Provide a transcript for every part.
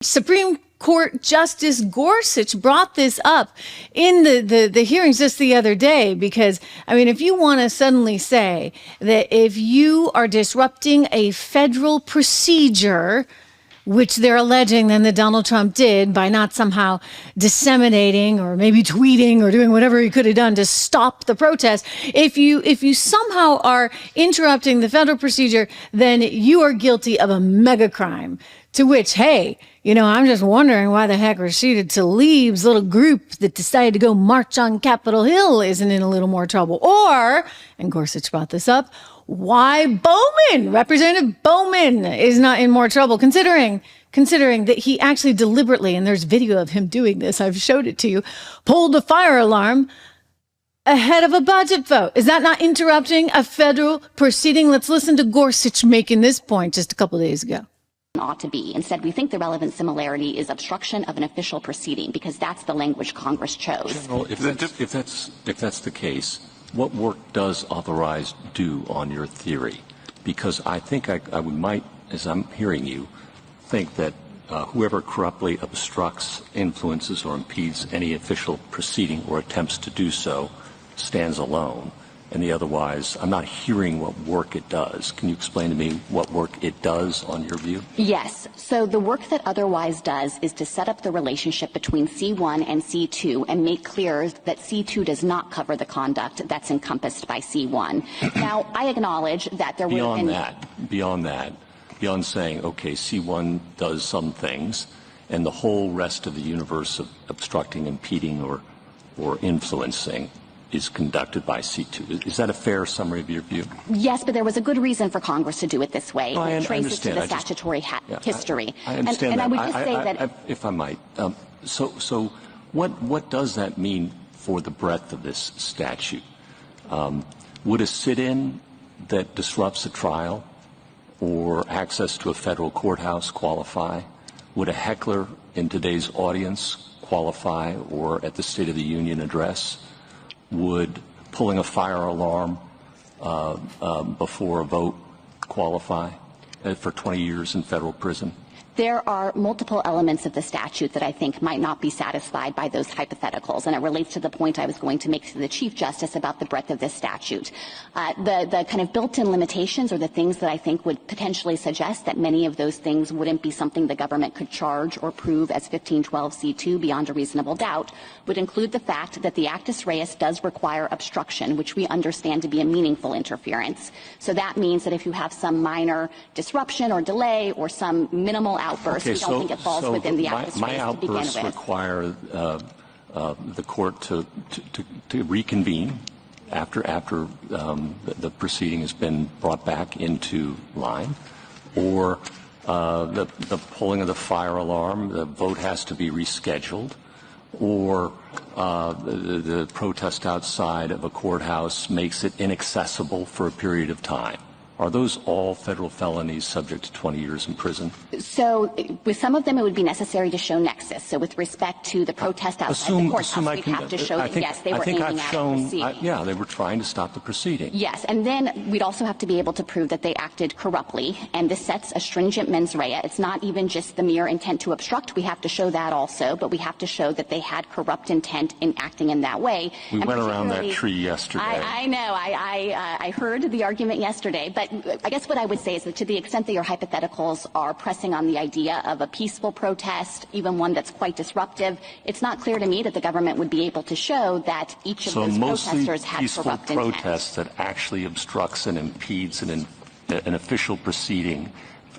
Supreme Court Justice Gorsuch brought this up in the hearings just the other day, because, I mean, if you want to suddenly say that if you are disrupting a federal procedure, which they're alleging then that Donald Trump did by not somehow disseminating or maybe tweeting or doing whatever he could have done to stop the protest, if you somehow are interrupting the federal procedure, then you are guilty of a mega crime. To which, hey, I'm just wondering why the heck Rashida Tlaib's little group that decided to go march on Capitol Hill isn't in a little more trouble. Or, and Gorsuch brought this up, why Representative Bowman is not in more trouble, considering that he actually deliberately, and there's video of him doing this, I've showed it to you, pulled a fire alarm ahead of a budget vote. Is that not interrupting a federal proceeding? Let's listen to Gorsuch making this point just a couple of days ago. Ought to be. Instead, we think the relevant similarity is obstruction of an official proceeding, because that's the language Congress chose. General, if that's the case, what work does authorized do on your theory? Because I think I might, as I'm hearing you, think that whoever corruptly obstructs, influences, or impedes any official proceeding or attempts to do so stands alone. And the otherwise, I'm not hearing what work it does. Can you explain to me what work it does on your view? Yes. So the work that otherwise does is to set up the relationship between C1 and C2 and make clear that C2 does not cover the conduct that's encompassed by C1. Now, I acknowledge that there would have been... Beyond saying, okay, C1 does some things, and the whole rest of the universe of obstructing, impeding, or influencing is conducted by C2. Is that a fair summary of your view? Yes, but there was a good reason for Congress to do it this way. No, it traces to the statutory history. I understand and that. I would just say that... if I might. So what does that mean for the breadth of this statute? Would a sit-in that disrupts a trial or access to a federal courthouse qualify? Would a heckler in today's audience qualify, or at the State of the Union address? Would pulling a fire alarm before a vote qualify for 20 years in federal prison? There are multiple elements of the statute that I think might not be satisfied by those hypotheticals, and it relates to the point I was going to make to the Chief Justice about the breadth of this statute. The kind of built-in limitations, or the things that I think would potentially suggest that many of those things wouldn't be something the government could charge or prove as 1512c2 beyond a reasonable doubt, would include the fact that the actus reus does require obstruction, which we understand to be a meaningful interference. So that means that if you have some minor disruption or delay or some minimal outburst, we don't think it falls within the actus reus to begin with. My outbursts require the court to reconvene after the proceeding has been brought back into line, or the pulling of the fire alarm, the vote has to be rescheduled, or the protest outside of a courthouse makes it inaccessible for a period of time. Are those all federal felonies subject to 20 years in prison? So with some of them, it would be necessary to show nexus. So with respect to the protest outside the courthouse, we'd have to show that, yes, they were aiming at the proceeding. Yeah, they were trying to stop the proceeding. Yes, and then we'd also have to be able to prove that they acted corruptly, and this sets a stringent mens rea. It's not even just the mere intent to obstruct. We have to show that also, but we have to show that they had corrupt intent in acting in that way. We went around that tree yesterday. I know. I heard the argument yesterday, but I guess what I would say is that to the extent that your hypotheticals are pressing on the idea of a peaceful protest, even one that's quite disruptive, it's not clear to me that the government would be able to show that each of those protesters had corrupt intent. So mostly peaceful protest that actually obstructs and impedes an official proceeding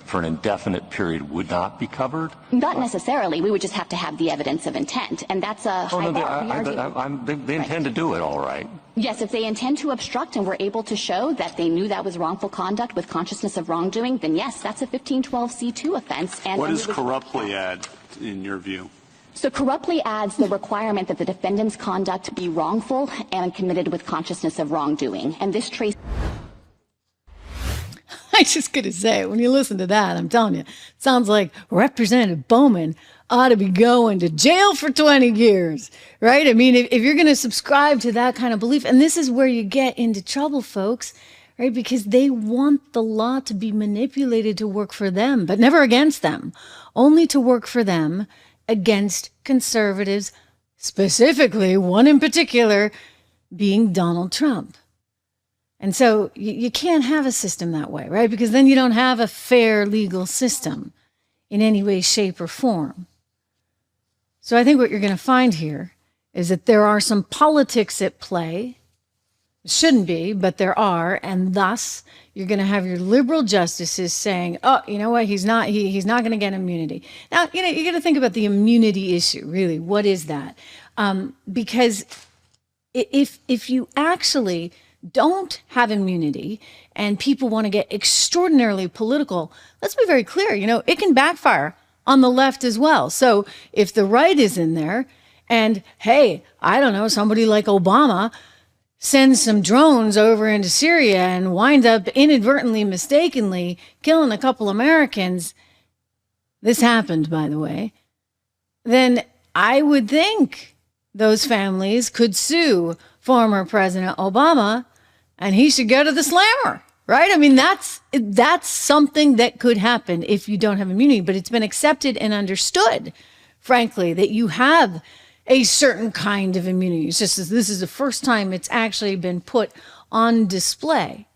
for an indefinite period would not be covered? Not necessarily. We would just have to have the evidence of intent, and that's a high bar. They intend to do it, all right. Yes, if they intend to obstruct and were able to show that they knew that was wrongful conduct with consciousness of wrongdoing, then yes, that's a 1512c2 offense. And what does corruptly add, in your view? So corruptly adds the requirement that the defendant's conduct be wrongful and committed with consciousness of wrongdoing. And this trace... I just gotta say, when you listen to that, I'm telling you, it sounds like Representative Bowman ought to be going to jail for 20 years, right? I mean, if you're going to subscribe to that kind of belief, and this is where you get into trouble, folks, right? Because they want the law to be manipulated to work for them, but never against them, only to work for them against conservatives, specifically one in particular being Donald Trump. And so you can't have a system that way, right? Because then you don't have a fair legal system in any way, shape, or form. So I think what you're going to find here is that there are some politics at play. Shouldn't be, but there are, and thus you're going to have your liberal justices saying, "Oh, you know what? He's not going to get immunity." Now, you got to think about the immunity issue. Really, what is that? Because if you actually don't have immunity and people want to get extraordinarily political, let's be very clear. It can backfire on the left as well. So if the right is in there, and hey, I don't know, somebody like Obama sends some drones over into Syria and wind up inadvertently, mistakenly killing a couple Americans, this happened, by the way, then I would think those families could sue former President Obama and he should go to the slammer, right? I mean, that's something that could happen if you don't have immunity, but it's been accepted and understood, frankly, that you have a certain kind of immunity. It's just this is the first time it's actually been put on display.